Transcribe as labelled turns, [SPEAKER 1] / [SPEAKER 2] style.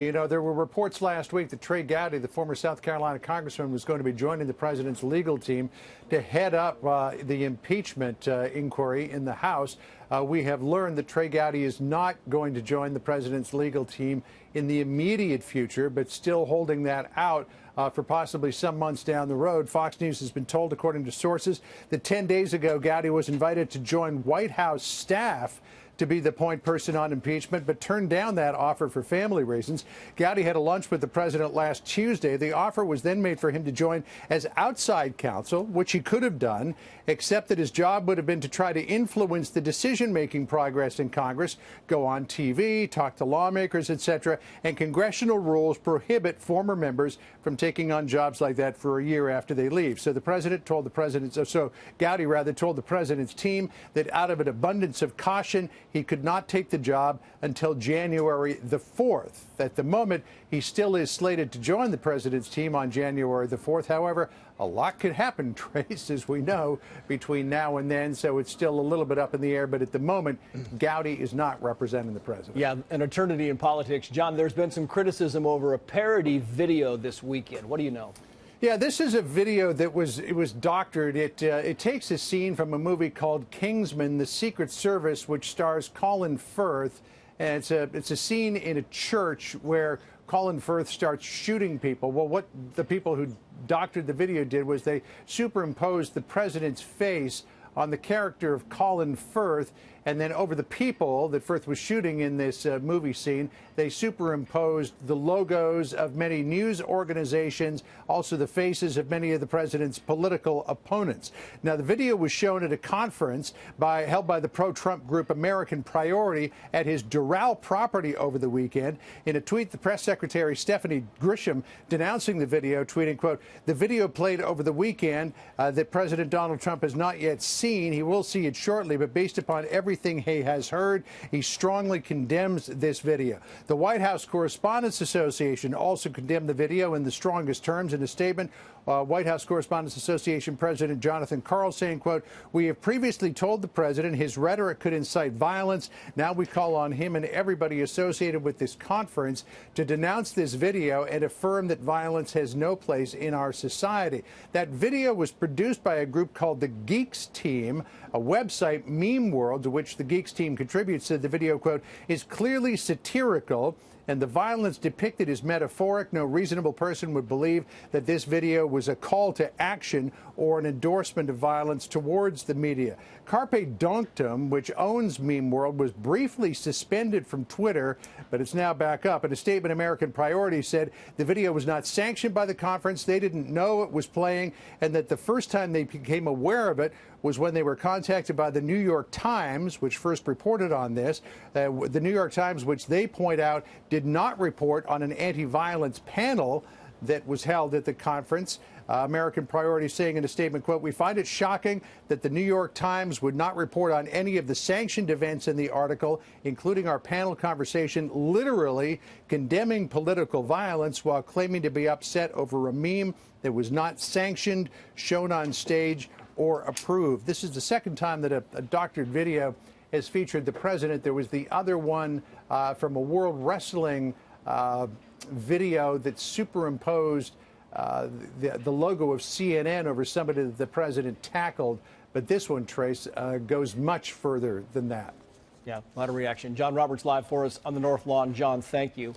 [SPEAKER 1] You know, there were reports last week that Trey Gowdy, the former South Carolina congressman, was going to be joining the president's legal team to head up the impeachment inquiry in the House. We have learned that Trey Gowdy is not going to join the president's legal team in the immediate future, but still holding that out for possibly some months down the road. Fox News has been told, according to sources, that 10 days ago, Gowdy was invited to join White House staff to be the point person on impeachment, but turned down that offer for family reasons. Gowdy had a lunch with the president last Tuesday. The offer was then made for him to join as outside counsel, which he could have done, except that his job would have been to try to influence the decision-making progress in Congress, go on TV, talk to lawmakers, etc., and congressional rules prohibit former members from taking on jobs like that for a year after they leave. So Gowdy told the president's team that out of an abundance of caution, he could not take the job until January the 4th. At the moment, he still is slated to join the president's team on January the 4th. However, a lot could happen, Trace, as we know, between now and then, so it's still a little bit up in the air. But at the moment, Gowdy is not representing the president. Yeah,
[SPEAKER 2] an eternity in politics. John, there's been some criticism over a parody video this weekend. What do you know?
[SPEAKER 1] Yeah, this is a video that was doctored. It takes a scene from a movie called Kingsman: The Secret Service, which stars Colin Firth, and it's a scene in a church where Colin Firth starts shooting people. Well, what the people who doctored the video did was they superimposed the president's face on the character of Colin Firth, and then over the people that Firth was shooting in this movie scene, they superimposed the logos of many news organizations, also the faces of many of the president's political opponents. Now, the video was shown at a conference held by the pro-Trump group American Priority at his Doral property over the weekend. In a tweet, the press secretary Stephanie Grisham denouncing the video, tweeting, quote, "The video played over the weekend that President Donald Trump has not yet seen. He will see it shortly, but based upon everything he has heard, he strongly condemns this video." The White House Correspondents Association also condemned the video in the strongest terms. In a statement, White House Correspondents Association President Jonathan Karl saying, quote, "We have previously told the president his rhetoric could incite violence. Now we call on him and everybody associated with this conference to denounce this video and affirm that violence has no place in our society." That video was produced by a group called the Geeks Team, a website, Meme World, to which the Geeks Team contributes. Said the video, quote, "is clearly satirical, and the violence depicted is metaphoric. No reasonable person would believe that this video was a call to action or an endorsement of violence towards the media." Carpe Donktum, which owns Meme World, was briefly suspended from Twitter, but it's now back up. In a statement, American Priority said the video was not sanctioned by the conference. They didn't know it was playing, and that the first time they became aware of it was when they were contacted by the New York Times, which first reported on this. The New York Times, which they point out, did not report on an anti-violence panel that was held at the conference. American Priority saying in a statement, quote, "We find it shocking that the New York Times would not report on any of the sanctioned events in the article, including our panel conversation, literally condemning political violence while claiming to be upset over a meme that was not sanctioned, shown on stage, or approved." This is the second time that a doctored video has featured the president. There was the other one from a World Wrestling video that superimposed the logo of CNN over somebody that the president tackled. But this one, Trace, goes much further than that.
[SPEAKER 2] Yeah, a lot of reaction. John Roberts live for us on the North Lawn. John, thank you.